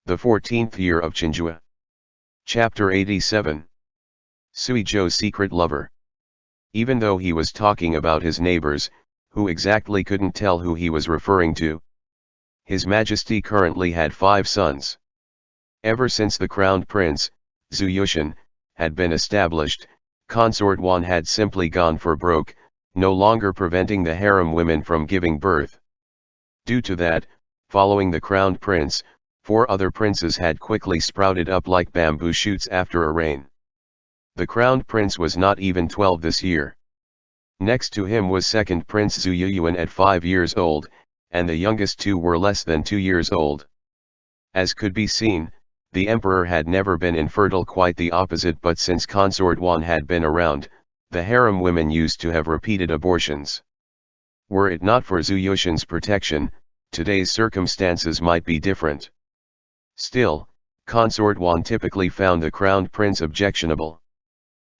The 14th Year of Chenghua. Chapter 87. Sui Zhou's Secret Lover. Even though he was talking about his neighbors, who exactly couldn't tell who he was referring to. His Majesty currently had 5 sons. Ever since the crowned prince, Zhu Yushan, had been established, Consort Wan had simply gone for broke, no longer preventing the harem women from giving birth. Due to that, following the crowned prince, 4 other princes had quickly sprouted up like bamboo shoots after a rain. The crowned prince was not even 12 this year. Next to him was second Prince Zhu Yuyuan at 5 years old, and the youngest 2 were less than 2 years old. As could be seen, the emperor had never been infertile, quite the opposite, but since Consort Wan had been around, the harem women used to have repeated abortions. Were it not for Zhu Yushan's protection, today's circumstances might be different. Still, Consort Wan typically found the crowned prince objectionable.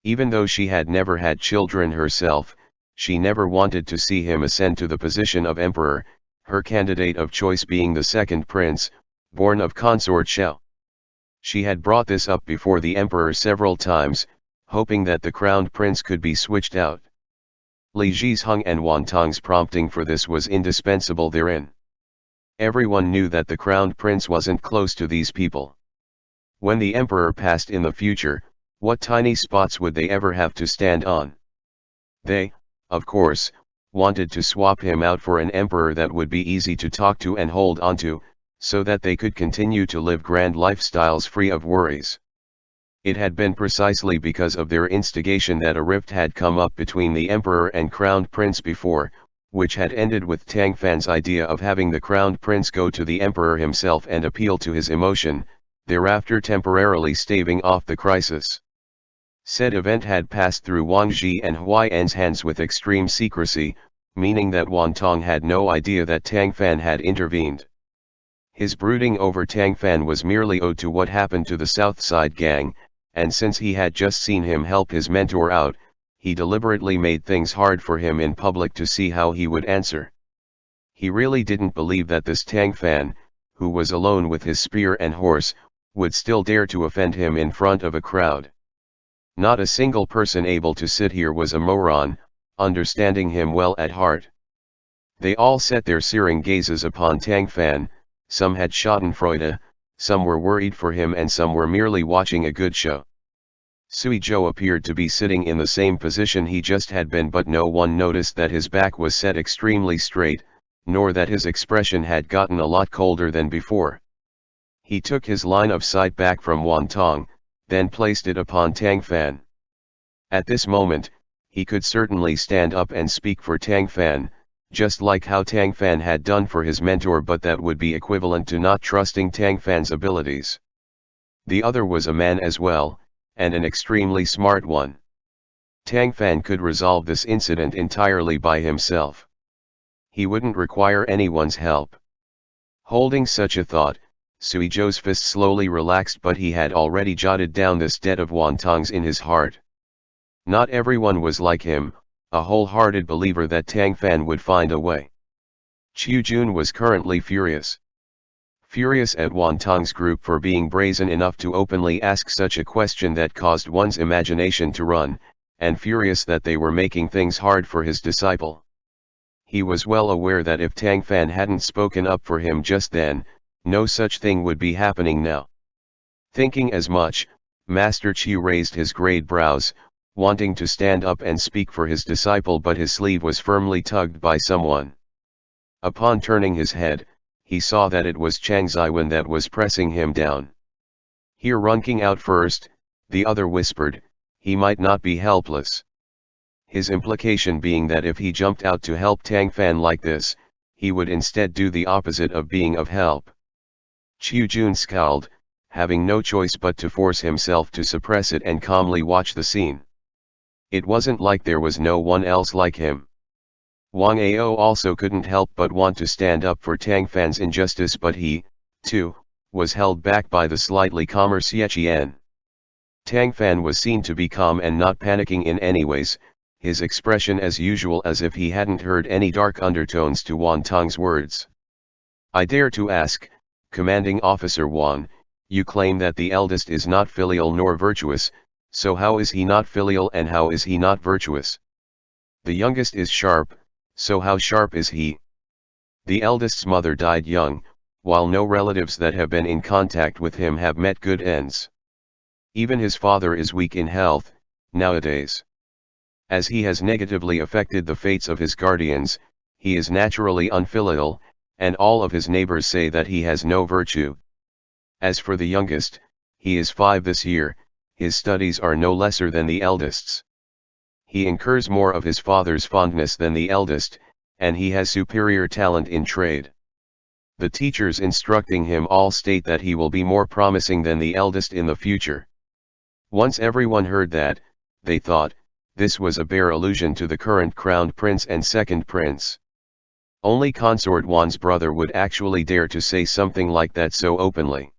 Even though she had never had children herself, she never wanted to see him ascend to the position of emperor, her candidate of choice being the second prince, born of Consort Shao. She had brought this up before the emperor several times, hoping that the crowned prince could be switched out. Li Zhizheng and Wan Tong's prompting for this was indispensable therein. Everyone knew that the crowned prince wasn't close to these people. When the emperor passed in the future, what tiny spots would they ever have to stand on? They, of course, wanted to swap him out for an emperor that would be easy to talk to and hold onto, so that they could continue to live grand lifestyles free of worries. It had been precisely because of their instigation that a rift had come up between the emperor and crowned prince before, which had ended with Tang Fan's idea of having the crowned prince go to the emperor himself and appeal to his emotion, thereafter temporarily staving off the crisis. Said event had passed through Wang Zhi and Huai'an's hands with extreme secrecy, meaning that Wan Tong had no idea that Tang Fan had intervened. His brooding over Tang Fan was merely owed to what happened to the Southside gang, and since he had just seen him help his mentor out, he deliberately made things hard for him in public to see how he would answer. He really didn't believe that this Tang Fan, who was alone with his spear and horse, would still dare to offend him in front of a crowd. Not a single person able to sit here was a moron, understanding him well at heart. They all set their searing gazes upon Tang Fan, some had schadenfreude, some were worried for him, and some were merely watching a good show. Sui Zhou appeared to be sitting in the same position he just had been, but no one noticed that his back was set extremely straight, nor that his expression had gotten a lot colder than before. He took his line of sight back from Wan Tong, then placed it upon Tang Fan. At this moment, he could certainly stand up and speak for Tang Fan, just like how Tang Fan had done for his mentor, but that would be equivalent to not trusting Tang Fan's abilities. The other was a man as well, and an extremely smart one. Tang Fan could resolve this incident entirely by himself. He wouldn't require anyone's help. Holding such a thought, Sui Zhou's fist slowly relaxed, but he had already jotted down this debt of Wan Tong's in his heart. Not everyone was like him, a wholehearted believer that Tang Fan would find a way. Qiu Jun was currently furious. Furious at Wan Tong's group for being brazen enough to openly ask such a question that caused one's imagination to run, and furious that they were making things hard for his disciple. He was well aware that if Tang Fan hadn't spoken up for him just then, no such thing would be happening now. Thinking as much, Master Qiu raised his grayed brows, wanting to stand up and speak for his disciple, but his sleeve was firmly tugged by someone. Upon turning his head, he saw that it was Chang Ziwen that was pressing him down. Here runking out first, the other whispered, he might not be helpless. His implication being that if he jumped out to help Tang Fan like this, he would instead do the opposite of being of help. Qiu Jun scowled, having no choice but to force himself to suppress it and calmly watch the scene. It wasn't like there was no one else like him. Wang Ao also couldn't help but want to stand up for Tang Fan's injustice, but he, too, was held back by the slightly calmer Xie Qian. Tang Fan was seen to be calm and not panicking in any ways, his expression as usual, as if he hadn't heard any dark undertones to Wan Tong's words. I dare to ask, Commanding Officer Wan, You claim that the eldest is not filial nor virtuous, so how is he not filial and how is he not virtuous? The youngest is sharp, so how sharp is he? The eldest's mother died young, while no relatives that have been in contact with him have met good ends. Even his father is weak in health, nowadays. As he has negatively affected the fates of his guardians, he is naturally unfilial, and all of his neighbors say that he has no virtue. As for the youngest, he is 5 this year, his studies are no lesser than the eldest's. He incurs more of his father's fondness than the eldest, and he has superior talent in trade. The teachers instructing him all state that he will be more promising than the eldest in the future. Once everyone heard that, they thought, this was a bare allusion to the current crowned prince and second prince. Only consort Wan's brother would actually dare to say something like that so openly.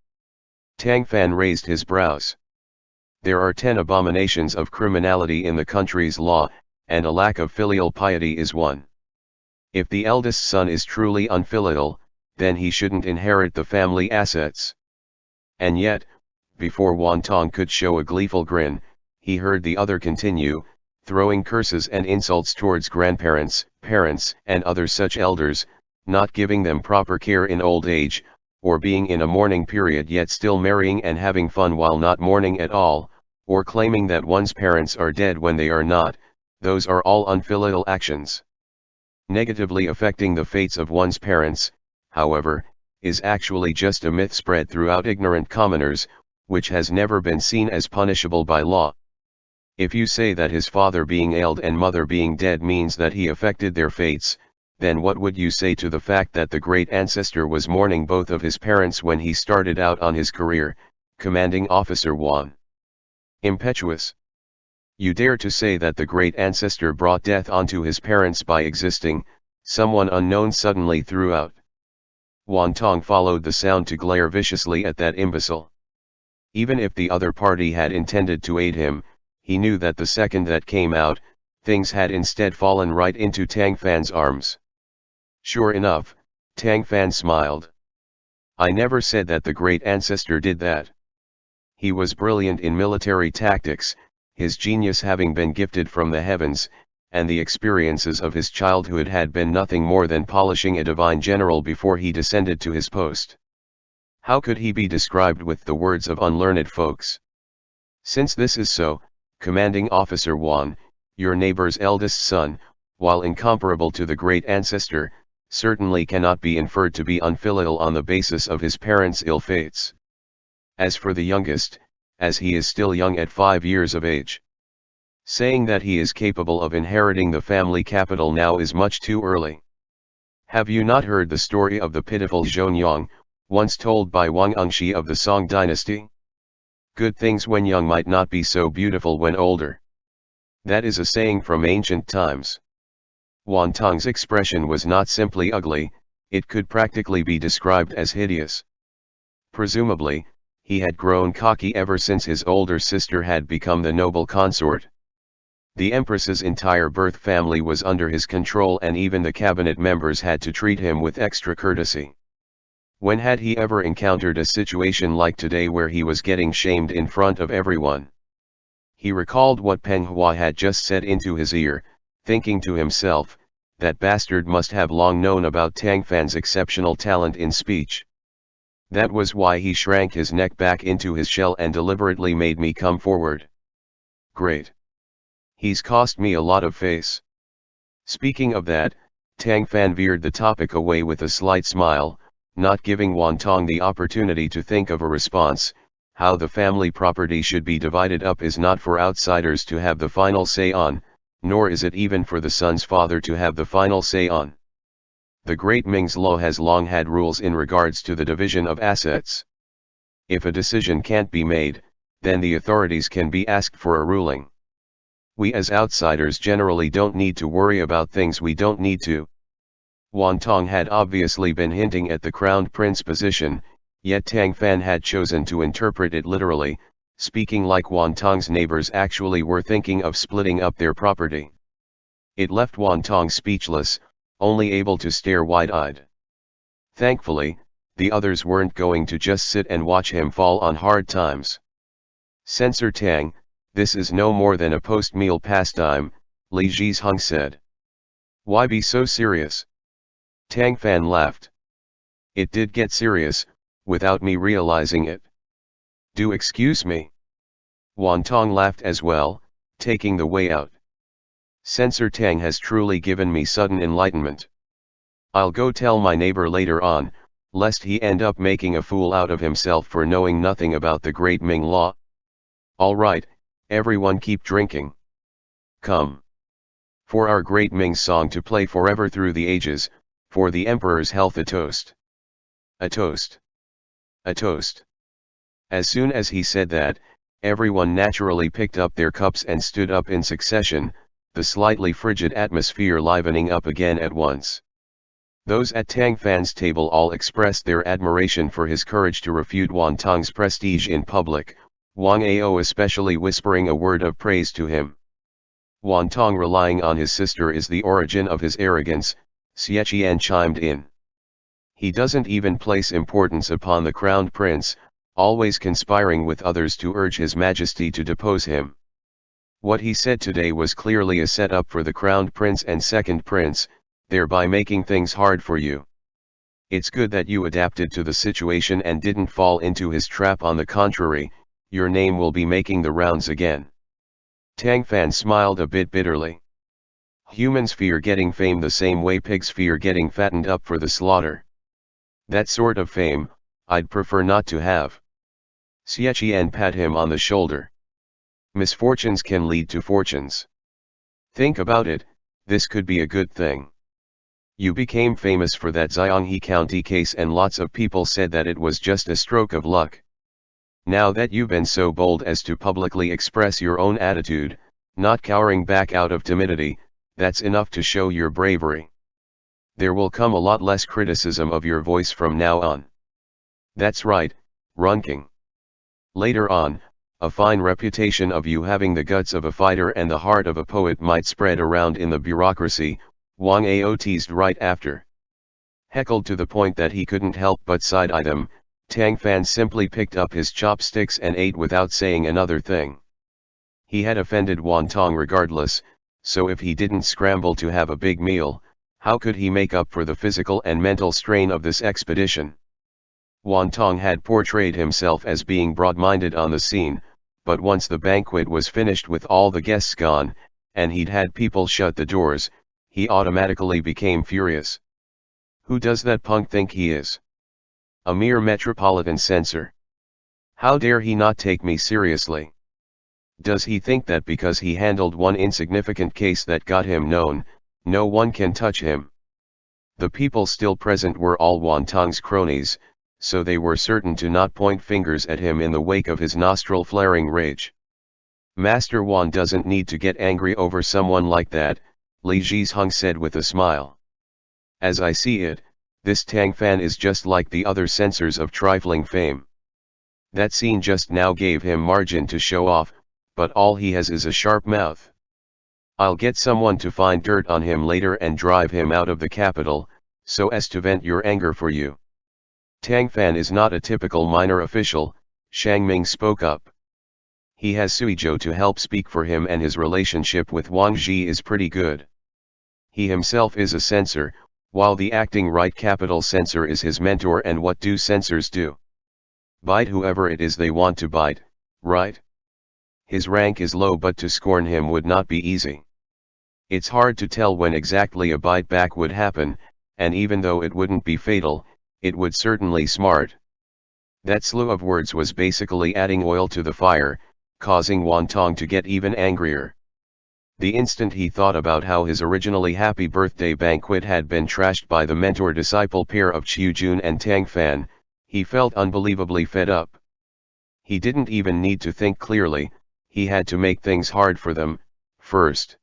Tang Fan raised his brows. There are 10 abominations of criminality in the country's law, and a lack of filial piety is one. If the eldest son is truly unfilial, then he shouldn't inherit the family assets. And yet, before Wan Tong could show a gleeful grin, he heard the other continue, throwing curses and insults towards grandparents, parents, and other such elders, not giving them proper care in old age, or being in a mourning period yet still marrying and having fun while not mourning at all, or claiming that one's parents are dead when they are not. Those are all unfilial actions. Negatively affecting the fates of one's parents, however, is actually just a myth spread throughout ignorant commoners, which has never been seen as punishable by law. If you say that his father being ailed and mother being dead means that he affected their fates, then what would you say to the fact that the great ancestor was mourning both of his parents when he started out on his career, commanding officer Wan? Impetuous. You dare to say that the great ancestor brought death onto his parents by existing, someone unknown suddenly threw out. Wan Tong followed the sound to glare viciously at that imbecile. Even if the other party had intended to aid him, he knew that the second that came out, things had instead fallen right into Tang Fan's arms. Sure enough, Tang Fan smiled. I never said that the great ancestor did that. He was brilliant in military tactics, his genius having been gifted from the heavens, and the experiences of his childhood had been nothing more than polishing a divine general before he descended to his post. How could he be described with the words of unlearned folks? Since this is so, commanding officer Wan, your neighbor's eldest son, while incomparable to the great ancestor, certainly cannot be inferred to be unfilial on the basis of his parents' ill fates. As for the youngest, as he is still young at 5 years of age, saying that he is capable of inheriting the family capital now is much too early. Have you not heard the story of the pitiful Zhonyang, once told by Wang Engshi of the Song Dynasty? Good things when young might not be so beautiful when older. That is a saying from ancient times. Wan Tong's expression was not simply ugly, it could practically be described as hideous. Presumably, he had grown cocky ever since his older sister had become the noble consort. The Empress's entire birth family was under his control and even the cabinet members had to treat him with extra courtesy. When had he ever encountered a situation like today where he was getting shamed in front of everyone? He recalled what Peng Hua had just said into his ear, thinking to himself, that bastard must have long known about Tang Fan's exceptional talent in speech. That was why he shrank his neck back into his shell and deliberately made me come forward. Great. He's cost me a lot of face. Speaking of that, Tang Fan veered the topic away with a slight smile, not giving Wan Tong the opportunity to think of a response. How the family property should be divided up is not for outsiders to have the final say on, nor is it even for the son's father to have the final say on. The great Ming's law has long had rules in regards to the division of assets. If a decision can't be made, then the authorities can be asked for a ruling. We as outsiders generally don't need to worry about things we don't need to. Wan Tong had obviously been hinting at the crowned prince position, yet Tang Fan had chosen to interpret it literally, speaking like Wan Tong's neighbors actually were thinking of splitting up their property. It left Wan Tong speechless, only able to stare wide-eyed. Thankfully, the others weren't going to just sit and watch him fall on hard times. Censor Tang, this is no more than a post-meal pastime, Li Zhizheng said. Why be so serious? Tang Fan laughed. It did get serious, without me realizing it. Do excuse me. Wan Tong laughed as well, taking the way out. Censor Tang has truly given me sudden enlightenment. I'll go tell my neighbor later on, lest he end up making a fool out of himself for knowing nothing about the great Ming law. All right, everyone keep drinking. Come. For our great Ming song to play forever through the ages, for the emperor's health a toast. A toast. A toast. As soon as he said that, everyone naturally picked up their cups and stood up in succession, the slightly frigid atmosphere livening up again at once. Those at Tang Fan's table all expressed their admiration for his courage to refute Wan Tong's prestige in public, Wang Ao especially whispering a word of praise to him. Wan Tong relying on his sister is the origin of his arrogance, Xie Qian chimed in. He doesn't even place importance upon the crowned prince, always conspiring with others to urge his majesty to depose him. What he said today was clearly a setup for the crowned prince and second prince, thereby making things hard for you. It's good that you adapted to the situation and didn't fall into his trap. On the contrary, your name will be making the rounds again. Tang Fan smiled a bit bitterly. Humans fear getting fame the same way pigs fear getting fattened up for the slaughter. That sort of fame, I'd prefer not to have. Xie Qian pat him on the shoulder. Misfortunes can lead to fortunes. Think about it, this could be a good thing. You became famous for that Xianghe County case and lots of people said that it was just a stroke of luck. Now that you've been so bold as to publicly express your own attitude, not cowering back out of timidity, that's enough to show your bravery. There will come a lot less criticism of your voice from now on. That's right, Runking. Later on, a fine reputation of you having the guts of a fighter and the heart of a poet might spread around in the bureaucracy, Wang Ao teased right after. Heckled to the point that he couldn't help but side-eye them, Tang Fan simply picked up his chopsticks and ate without saying another thing. He had offended Wan Tong regardless, so if he didn't scramble to have a big meal, how could he make up for the physical and mental strain of this expedition? Wan Tong had portrayed himself as being broad-minded on the scene, but once the banquet was finished with all the guests gone, and he'd had people shut the doors, he automatically became furious. Who does that punk think he is? A mere metropolitan censor. How dare he not take me seriously? Does he think that because he handled one insignificant case that got him known, no one can touch him? The people still present were all Wan Tong's cronies, so they were certain to not point fingers at him in the wake of his nostril-flaring rage. Master Wan doesn't need to get angry over someone like that, Li Zhizheng said with a smile. As I see it, this Tang Fan is just like the other censors of trifling fame. That scene just now gave him margin to show off, but all he has is a sharp mouth. I'll get someone to find dirt on him later and drive him out of the capital, so as to vent your anger for you. Tang Fan is not a typical minor official, Shang Ming spoke up. He has Suizhou to help speak for him and his relationship with Wang Zhi is pretty good. He himself is a censor, while the acting right capital censor is his mentor, and what do censors do? Bite whoever it is they want to bite, right? His rank is low, but to scorn him would not be easy. It's hard to tell when exactly a bite back would happen, and even though it wouldn't be fatal, it would certainly smart. That slew of words was basically adding oil to the fire, causing Wan Tong to get even angrier. The instant he thought about how his originally happy birthday banquet had been trashed by the mentor-disciple pair of Qiu Jun and Tang Fan, he felt unbelievably fed up. He didn't even need to think clearly, he had to make things hard for them, first.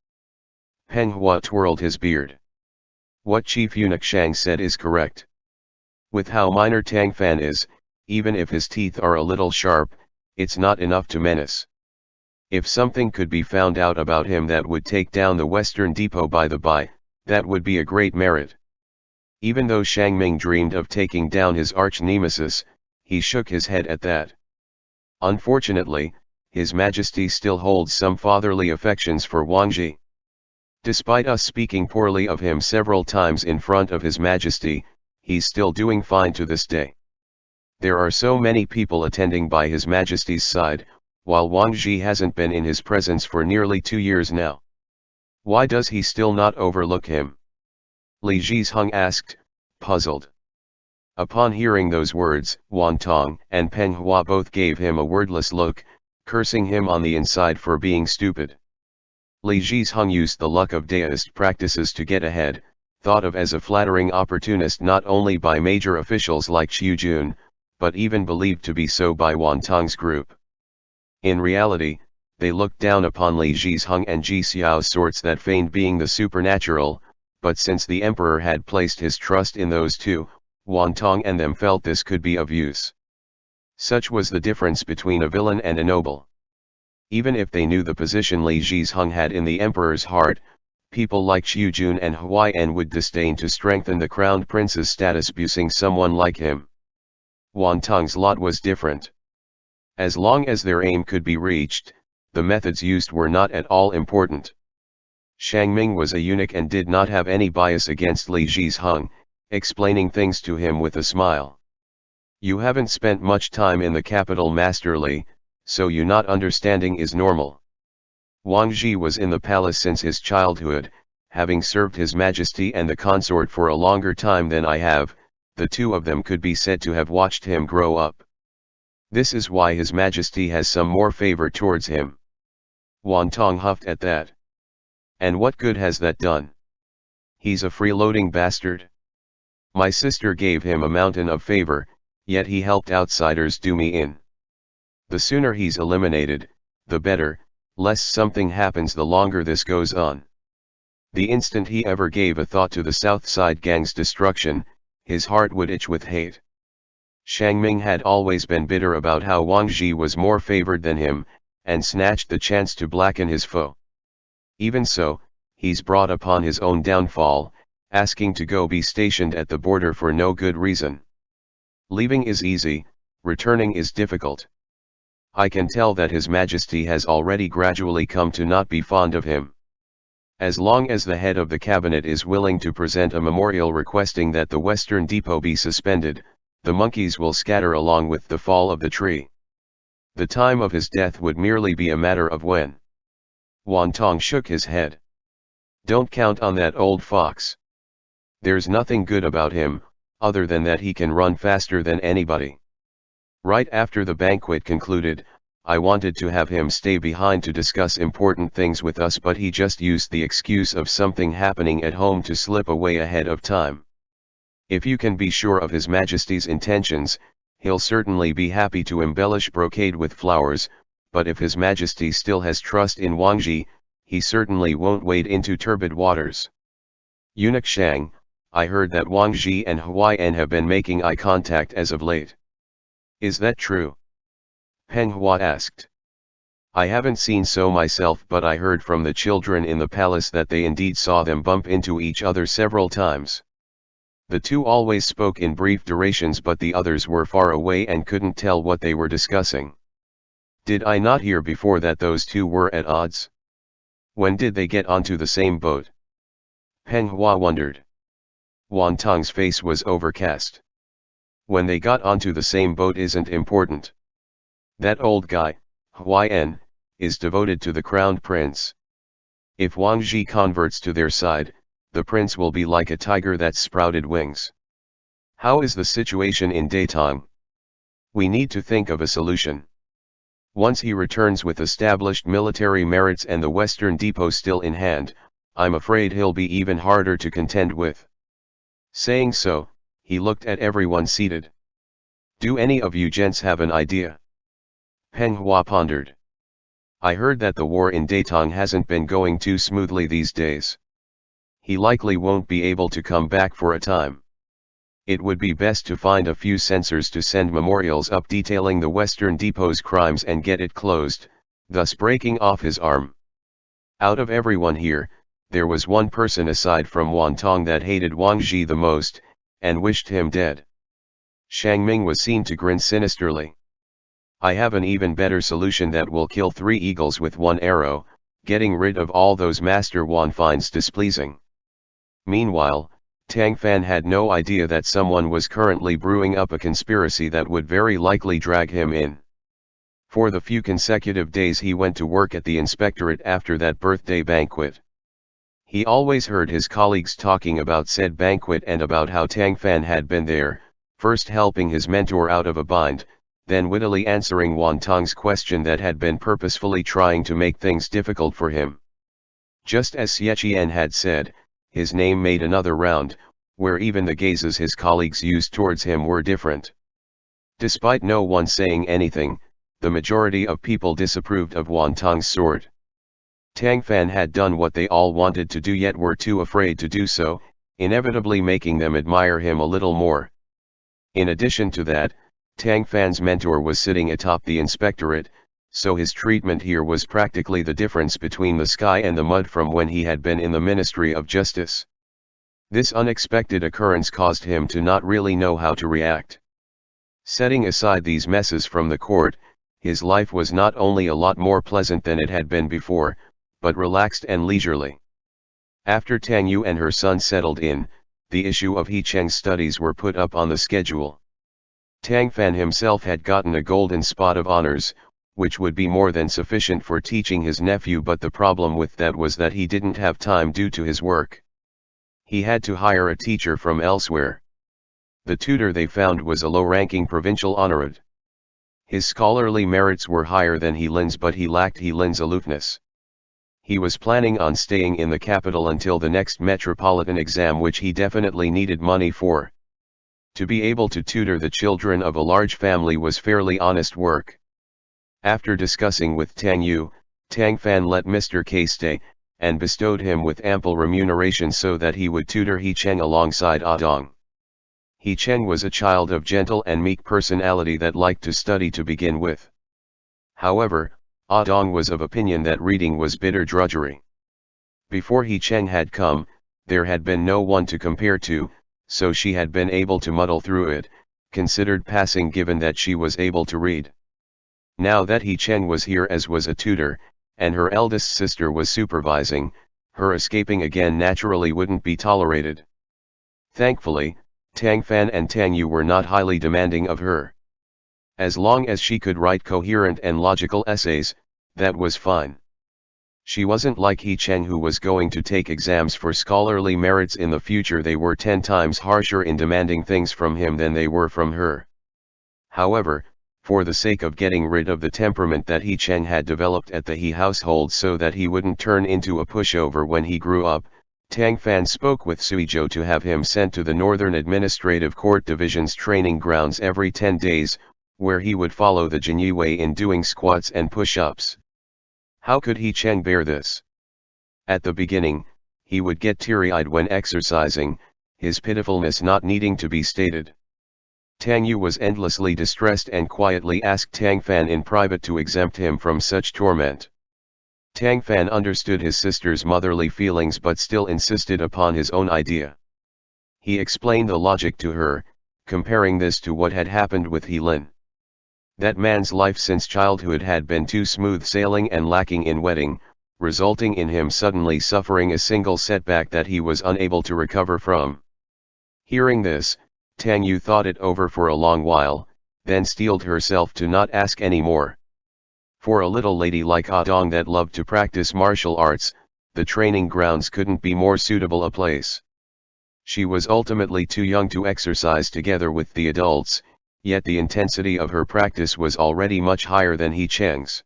Chenghua twirled his beard. What Chief Eunuch Shang said is correct. With how minor Tang Fan is, even if his teeth are a little sharp, it's not enough to menace. If something could be found out about him that would take down the Western Depot by the by, that would be a great merit. Even though Shang Ming dreamed of taking down his arch-nemesis, he shook his head at that. Unfortunately, His Majesty still holds some fatherly affections for Wang Ji. Despite us speaking poorly of him several times in front of His Majesty, he's still doing fine to this day. There are so many people attending by His Majesty's side, while Wang Ji hasn't been in his presence for nearly 2 years now. Why does he still not overlook him? Li Zhizheng asked, puzzled. Upon hearing those words, Wan Tong and Peng Hua both gave him a wordless look, cursing him on the inside for being stupid. Li Zhizheng used the luck of Daoist practices to get ahead, thought of as a flattering opportunist not only by major officials like Xu Jun, but even believed to be so by Wan Tong's group. In reality, they looked down upon Li Zhizheng and Ji Xiao's sorts that feigned being the supernatural, but since the emperor had placed his trust in those two, Wan Tong and them felt this could be of use. Such was the difference between a villain and a noble. Even if they knew the position Li Zhizheng had in the emperor's heart, people like Xu Jun and Huayan would disdain to strengthen the crowned prince's status abusing someone like him. Wan Tong's lot was different. As long as their aim could be reached, the methods used were not at all important. Shang Ming was a eunuch and did not have any bias against Li Zhizheng, explaining things to him with a smile. You haven't spent much time in the capital, Master Li, so you not understanding is normal. Wang Ji was in the palace since his childhood, having served His Majesty and the consort for a longer time than I have. The two of them could be said to have watched him grow up. This is why His Majesty has some more favor towards him. Wan Tong huffed at that. And what good has that done? He's a freeloading bastard. My sister gave him a mountain of favor, yet he helped outsiders do me in. The sooner he's eliminated, the better, lest something happens the longer this goes on. The instant he ever gave a thought to the South Side gang's destruction, his heart would itch with hate. Shang Ming had always been bitter about how Wang Ji was more favored than him, and snatched the chance to blacken his foe. Even so, he's brought upon his own downfall, asking to go be stationed at the border for no good reason. Leaving is easy, returning is difficult. I can tell that His Majesty has already gradually come to not be fond of him. As long as the head of the cabinet is willing to present a memorial requesting that the Western Depot be suspended, the monkeys will scatter along with the fall of the tree. The time of his death would merely be a matter of when. Wan Tong shook his head. Don't count on that old fox. There's nothing good about him, other than that he can run faster than anybody. Right after the banquet concluded, I wanted to have him stay behind to discuss important things with us, but he just used the excuse of something happening at home to slip away ahead of time. If you can be sure of His Majesty's intentions, he'll certainly be happy to embellish brocade with flowers, but if His Majesty still has trust in Wang Ji, he certainly won't wade into turbid waters. Eunuch Shang, I heard that Wang Ji and Huayan have been making eye contact as of late. Is that true? Peng Hua asked. I haven't seen so myself, but I heard from the children in the palace that they indeed saw them bump into each other several times. The two always spoke in brief durations, but the others were far away and couldn't tell what they were discussing. Did I not hear before that those two were at odds? When did they get onto the same boat? Peng Hua wondered. Wan Tong's face was overcast. When they got onto the same boat isn't important. That old guy, Huayan, is devoted to the crowned prince. If Wang Ji converts to their side, the prince will be like a tiger that's sprouted wings. How is the situation in Datong? We need to think of a solution. Once he returns with established military merits and the Western Depot still in hand, I'm afraid he'll be even harder to contend with. Saying so, he looked at everyone seated. Do any of you gents have an idea? Peng Hua pondered. I heard that the war in Datong hasn't been going too smoothly these days. He likely won't be able to come back for a time. It would be best to find a few censors to send memorials up detailing the Western Depot's crimes and get it closed, thus breaking off his arm. Out of everyone here, there was one person aside from Wan Tong that hated Wang Ji the most, and wished him dead. Shang Ming was seen to grin sinisterly. I have an even better solution that will kill 3 eagles with 1 arrow, getting rid of all those Master Wan finds displeasing. Meanwhile, Tang Fan had no idea that someone was currently brewing up a conspiracy that would very likely drag him in. For the few consecutive days he went to work at the inspectorate after that birthday banquet. He always heard his colleagues talking about said banquet and about how Tang Fan had been there, first helping his mentor out of a bind, then wittily answering Wan Tong's question that had been purposefully trying to make things difficult for him. Just as Xie Qian had said, his name made another round, where even the gazes his colleagues used towards him were different. Despite no one saying anything, the majority of people disapproved of Wan Tong's sword. Tang Fan had done what they all wanted to do yet were too afraid to do so, inevitably making them admire him a little more. In addition to that, Tang Fan's mentor was sitting atop the inspectorate, so his treatment here was practically the difference between the sky and the mud from when he had been in the Ministry of Justice. This unexpected occurrence caused him to not really know how to react. Setting aside these messes from the court, his life was not only a lot more pleasant than it had been before, but relaxed and leisurely. After Tang Yu and her son settled in, the issue of He Cheng's studies were put up on the schedule. Tang Fan himself had gotten a golden spot of honors, which would be more than sufficient for teaching his nephew, but the problem with that was that he didn't have time due to his work. He had to hire a teacher from elsewhere. The tutor they found was a low-ranking provincial honorade. His scholarly merits were higher than He Lin's, but he lacked He Lin's aloofness. He was planning on staying in the capital until the next metropolitan exam, which he definitely needed money for. To be able to tutor the children of a large family was fairly honest work. After discussing with Tang Yu, Tang Fan let Mr. K stay, and bestowed him with ample remuneration so that he would tutor He Cheng alongside Dong. He Cheng was a child of gentle and meek personality that liked to study to begin with. However, Dong was of opinion that reading was bitter drudgery. Before He Cheng had come, there had been no one to compare to, so she had been able to muddle through it, considered passing given that she was able to read. Now that He Cheng was here as was a tutor, and her eldest sister was supervising, her escaping again naturally wouldn't be tolerated. Thankfully, Tang Fan and Tang Yu were not highly demanding of her. As long as she could write coherent and logical essays, that was fine. She wasn't like He Cheng, who was going to take exams for scholarly merits in the future. They were 10 times harsher in demanding things from him than they were from her. However, for the sake of getting rid of the temperament that He Cheng had developed at the He household so that he wouldn't turn into a pushover when he grew up, Tang Fan spoke with Suizhou to have him sent to the Northern Administrative Court Division's training grounds every 10 days, where he would follow the Jinyi way in doing squats and push-ups. How could He Cheng bear this? At the beginning, he would get teary-eyed when exercising, his pitifulness not needing to be stated. Tang Yu was endlessly distressed and quietly asked Tang Fan in private to exempt him from such torment. Tang Fan understood his sister's motherly feelings but still insisted upon his own idea. He explained the logic to her, comparing this to what had happened with He Lin. That man's life since childhood had been too smooth sailing and lacking in wedding, resulting in him suddenly suffering a single setback that he was unable to recover from. Hearing this, Tang Yu thought it over for a long while, then steeled herself to not ask any more. For a little lady like Dong that loved to practice martial arts, the training grounds couldn't be more suitable a place. She was ultimately too young to exercise together with the adults, yet the intensity of her practice was already much higher than He Cheng's.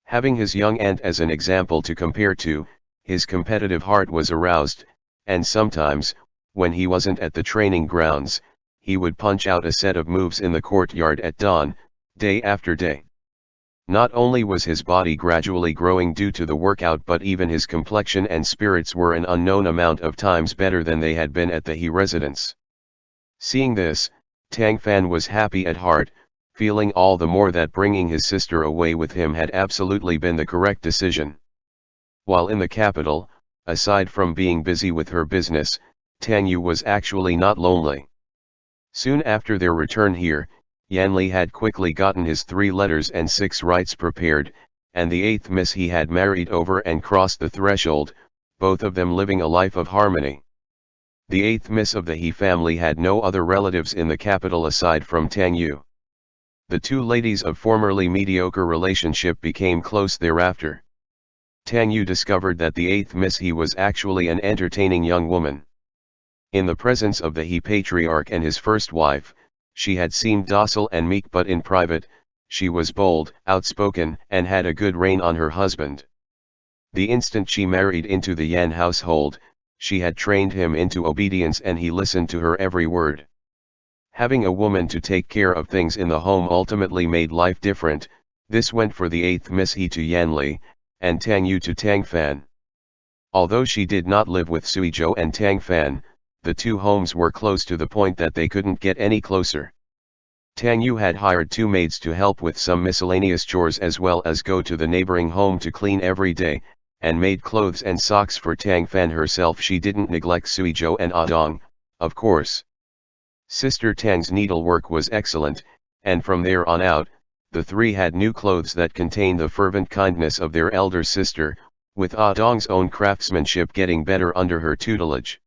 Having his young aunt as an example to compare to, his competitive heart was aroused, and sometimes, when he wasn't at the training grounds, he would punch out a set of moves in the courtyard at dawn, day after day. Not only was his body gradually growing due to the workout, but even his complexion and spirits were an unknown amount of times better than they had been at the He residence. Seeing this, Tang Fan was happy at heart, feeling all the more that bringing his sister away with him had absolutely been the correct decision. While in the capital, aside from being busy with her business, Tang Yu was actually not lonely. Soon after their return here, Yan Li had quickly gotten his 3 letters and 6 rites prepared, and the 8th miss he had married over and crossed the threshold, both of them living a life of harmony. The 8th miss of the He family had no other relatives in the capital aside from Tang Yu. The 2 ladies of formerly mediocre relationship became close thereafter. Tang Yu discovered that the 8th miss He was actually an entertaining young woman. In the presence of the He patriarch and his first wife, she had seemed docile and meek, but in private, she was bold, outspoken, and had a good rein on her husband. The instant she married into the Yan household, she had trained him into obedience and he listened to her every word. Having a woman to take care of things in the home ultimately made life different. This went for the 8th miss He to Yan Li, and Tang Yu to Tang Fan. Although she did not live with Suizhou and Tang Fan, the 2 homes were close to the point that they couldn't get any closer. Tang Yu had hired 2 maids to help with some miscellaneous chores as well as go to the neighboring home to clean every day, and made clothes and socks for Tang Fan herself. She didn't neglect Suizhou and Dong, of course. Sister Tang's needlework was excellent, and from there on out, the 3 had new clothes that contained the fervent kindness of their elder sister, with Dong's own craftsmanship getting better under her tutelage.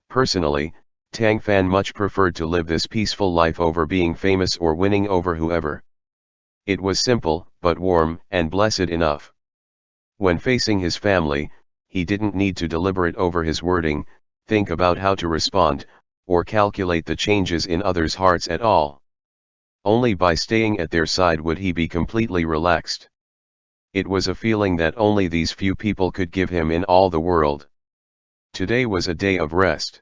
Personally, Tang Fan much preferred to live this peaceful life over being famous or winning over whoever. It was simple, but warm and blessed enough. When facing his family, he didn't need to deliberate over his wording, think about how to respond, or calculate the changes in others' hearts at all. Only by staying at their side would he be completely relaxed. It was a feeling that only these few people could give him in all the world. Today was a day of rest.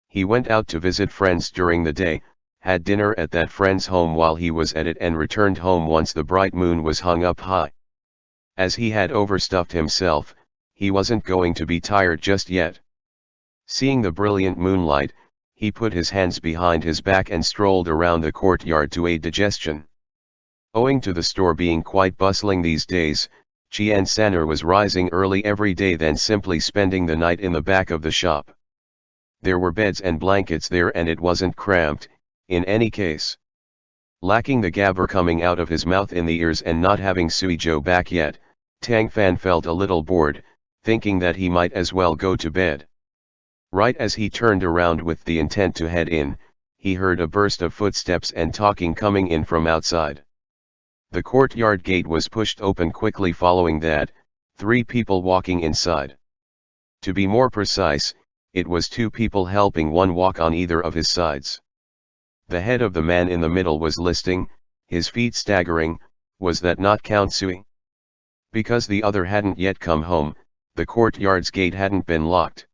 He went out to visit friends during the day, had dinner at that friend's home while he was at it, and returned home once the bright moon was hung up high. As he had overstuffed himself, he wasn't going to be tired just yet. Seeing the brilliant moonlight, he put his hands behind his back and strolled around the courtyard to aid digestion. Owing to the store being quite bustling these days, Qian San'er was rising early every day, then simply spending the night in the back of the shop. There were beds and blankets there and it wasn't cramped, in any case. Lacking the gabber coming out of his mouth in the ears and not having Suizhou back yet, Tang Fan felt a little bored, thinking that he might as well go to bed. Right as he turned around with the intent to head in, he heard a burst of footsteps and talking coming in from outside. The courtyard gate was pushed open quickly. Following that, 3 people walking inside. To be more precise, it was 2 people helping one walk on either of his sides. The head of the man in the middle was listing, his feet staggering. Was that not Count Sui? Because the other hadn't yet come home, the courtyard's gate hadn't been locked.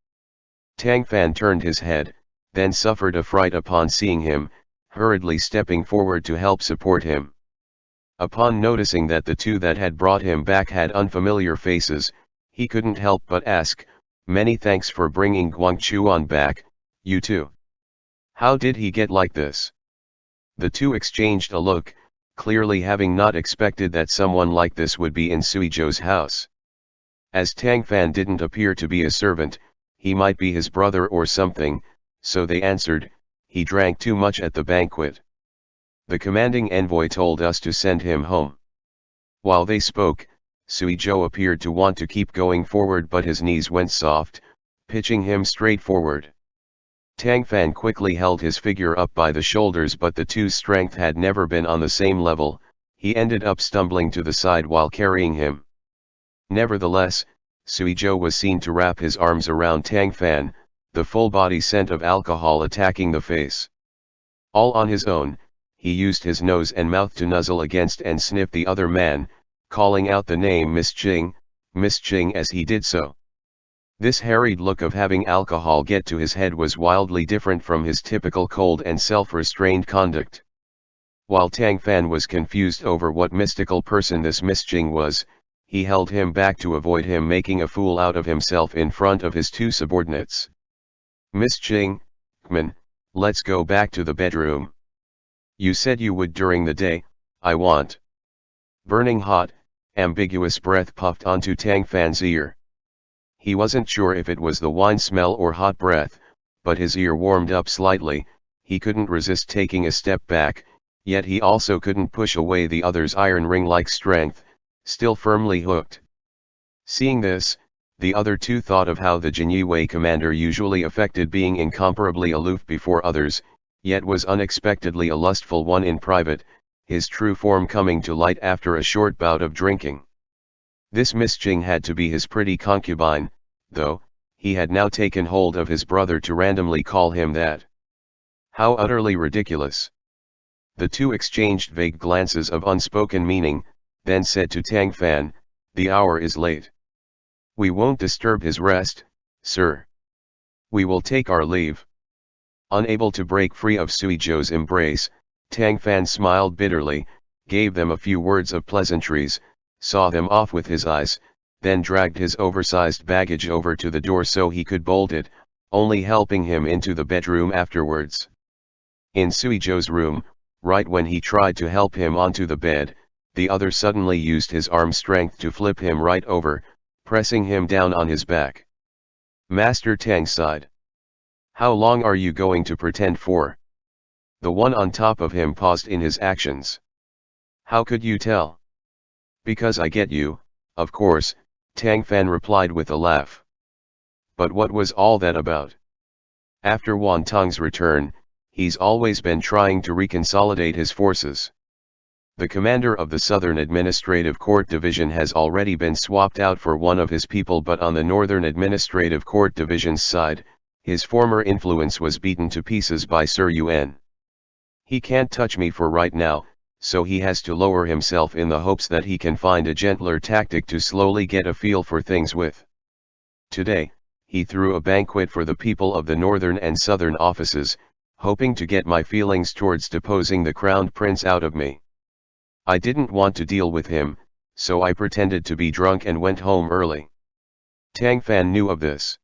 Tang Fan turned his head, then suffered a fright upon seeing him, hurriedly stepping forward to help support him. Upon noticing that the 2 that had brought him back had unfamiliar faces, he couldn't help but ask, "Many thanks for bringing Guangchuan back, you too. How did he get like this?" The 2 exchanged a look, clearly having not expected that someone like this would be in Suizhou's house. As Tang Fan didn't appear to be a servant, he might be his brother or something, so they answered, "He drank too much at the banquet. The commanding envoy told us to send him home." While they spoke, Suizhou appeared to want to keep going forward, but his knees went soft, pitching him straight forward. Tang Fan quickly held his figure up by the shoulders, but the 2's strength had never been on the same level. He ended up stumbling to the side while carrying him. Nevertheless, Suizhou was seen to wrap his arms around Tang Fan, the full body scent of alcohol attacking the face. All on his own, he used his nose and mouth to nuzzle against and sniff the other man, calling out the name Miss Ching as he did so. This harried look of having alcohol get to his head was wildly different from his typical cold and self-restrained conduct. While Tang Fan was confused over what mystical person this Miss Ching was, he held him back to avoid him making a fool out of himself in front of his 2 subordinates. "Miss Ching, man, let's go back to the bedroom. You said you would during the day, I want." Burning hot, ambiguous breath puffed onto Tang Fan's ear. He wasn't sure if it was the wine smell or hot breath, but his ear warmed up slightly. He couldn't resist taking a step back, yet he also couldn't push away the other's iron ring-like strength, still firmly hooked. Seeing this, the other two thought of how the Jinyi commander usually affected being incomparably aloof before others, yet was unexpectedly a lustful one in private, his true form coming to light after a short bout of drinking. This Miss Jing had to be his pretty concubine, though. He had now taken hold of his brother to randomly call him that. How utterly ridiculous. The two exchanged vague glances of unspoken meaning, then said to Tang Fan, "The hour is late. We won't disturb his rest, sir. We will take our leave." Unable to break free of Sui Zhou's embrace, Tang Fan smiled bitterly, gave them a few words of pleasantries, saw them off with his eyes, then dragged his oversized baggage over to the door so he could bolt it, only helping him into the bedroom afterwards. In Sui Zhou's room, right when he tried to help him onto the bed, the other suddenly used his arm strength to flip him right over, pressing him down on his back. Master Tang sighed. "How long are you going to pretend for?" The one on top of him paused in his actions. "How could you tell?" "Because I get you, of course," Tang Fan replied with a laugh. "But what was all that about?" "After Wan Tong's return, he's always been trying to reconsolidate his forces. The commander of the Southern Administrative Court Division has already been swapped out for one of his people, but on the Northern Administrative Court Division's side, his former influence was beaten to pieces by Sir Yuan. He can't touch me for right now, so he has to lower himself in the hopes that he can find a gentler tactic to slowly get a feel for things with. Today, he threw a banquet for the people of the Northern and Southern offices, hoping to get my feelings towards deposing the Crown Prince out of me. I didn't want to deal with him, so I pretended to be drunk and went home early." Tang Fan knew of this.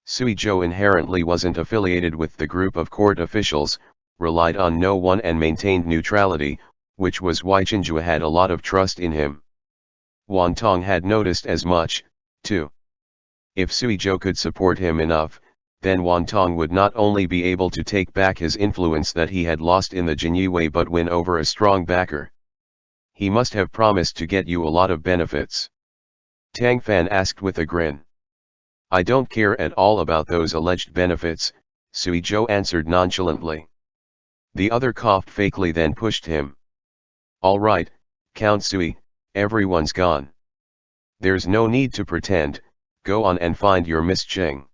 Sui Zhou inherently wasn't affiliated with the group of court officials, relied on no one and maintained neutrality, which was why Chenghua had a lot of trust in him. Wan Tong had noticed as much, too. If Sui Zhou could support him enough, then Wan Tong would not only be able to take back his influence that he had lost in the Jinyi but win over a strong backer. "He must have promised to get you a lot of benefits?" Tang Fan asked with a grin. "I don't care at all about those alleged benefits," Sui Zhou answered nonchalantly. The other coughed fakely, then pushed him. "All right, Count Sui, everyone's gone. There's no need to pretend, go on and find your Miss Jing."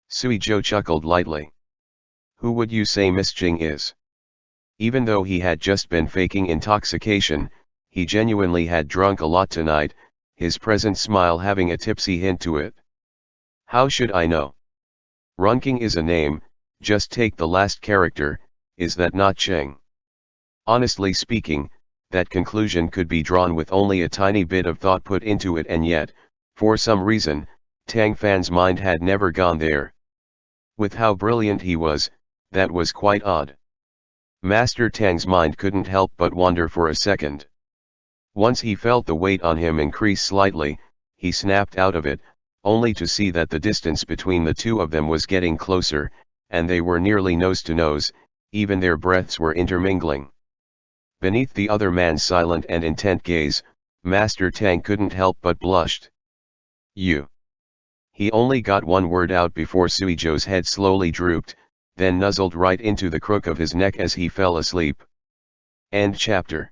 Sui Zhou chuckled lightly. "Who would you say Miss Jing is?" Even though he had just been faking intoxication, he genuinely had drunk a lot tonight, his present smile having a tipsy hint to it. "How should I know? Runking is a name, just take the last character. Is that not Cheng?" Honestly speaking, that conclusion could be drawn with only a tiny bit of thought put into it, and yet, for some reason, Tang Fan's mind had never gone there. With how brilliant he was, that was quite odd. Master Tang's mind couldn't help but wander for a second. Once he felt the weight on him increase slightly, he snapped out of it, only to see that the distance between the two of them was getting closer, and they were nearly nose to nose, even their breaths were intermingling. Beneath the other man's silent and intent gaze, Master Tang couldn't help but blushed. "You." He only got one word out before Sui Zhou's head slowly drooped, then nuzzled right into the crook of his neck as he fell asleep. End chapter.